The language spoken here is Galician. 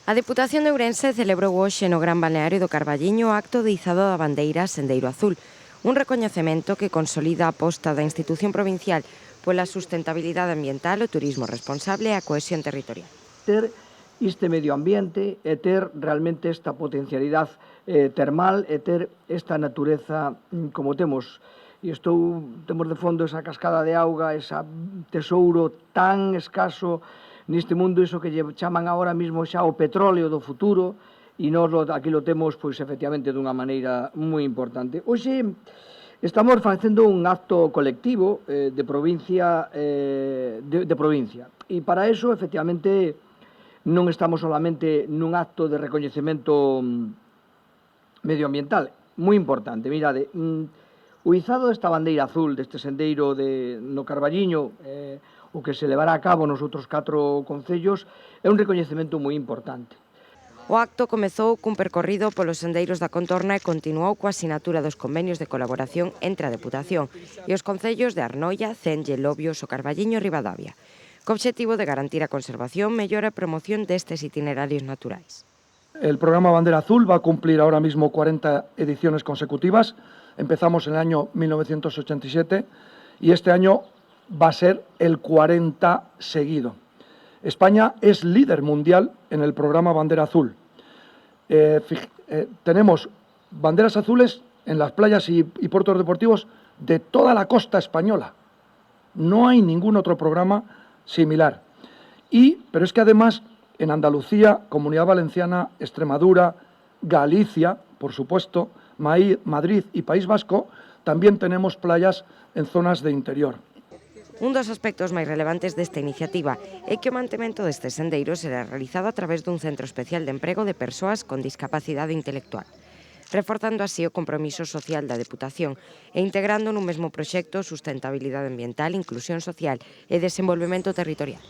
A Deputación de Ourense celebrou hoxe no Gran Balneario do Carballiño o acto de izado da bandeira Sendeiro Azul, un recoñecemento que consolida a aposta da institución provincial pola sustentabilidade ambiental, o turismo responsable e a cohesión territorial. Ter este medio ambiente e ter realmente esta potencialidade termal e ter esta natureza como temos. E temos de fondo esa cascada de auga, ese tesouro tan escaso neste mundo, iso que lle chaman agora mesmo xa o petróleo do futuro, e nós aquí lo temos, pois, efectivamente, dunha maneira moi importante. Hoxe estamos facendo un acto colectivo de provincia, e para eso, efectivamente, non estamos solamente nun acto de recoñecemento medioambiental, moi importante. Mirade, o izado desta bandeira azul, deste sendeiro no Carballiño, o que se levará a cabo nos outros 4 concellos, é un recoñecemento moi importante. O acto comezou cun percorrido polos sendeiros da contorna e continuou coa sinatura dos convenios de colaboración entre a Deputación e os concellos de Arnoia, Cenlle, Lobios, o Carballiño e Ribadavia, co obxectivo de garantir a conservación, mellora e promoción destes itinerarios naturais. El programa Bandera Azul va a cumplir ahora mismo 40 ediciones consecutivas. Empezamos en el año 1987 y este año va a ser el 40 seguido. España es líder mundial en el programa Bandera Azul. Tenemos banderas azules en las playas y puertos deportivos de toda la costa española. No hay ningún otro programa similar. Pero es que además en Andalucía, Comunidad Valenciana, Extremadura, Galicia, por supuesto, Madrid y País Vasco, también tenemos playas en zonas de interior. Un dos aspectos máis relevantes desta iniciativa é que o mantemento destes sendeiros será realizado a través dun centro especial de emprego de persoas con discapacidade intelectual, reforzando así o compromiso social da Deputación e integrando nun mesmo proxecto sustentabilidade ambiental, inclusión social e desenvolvemento territorial.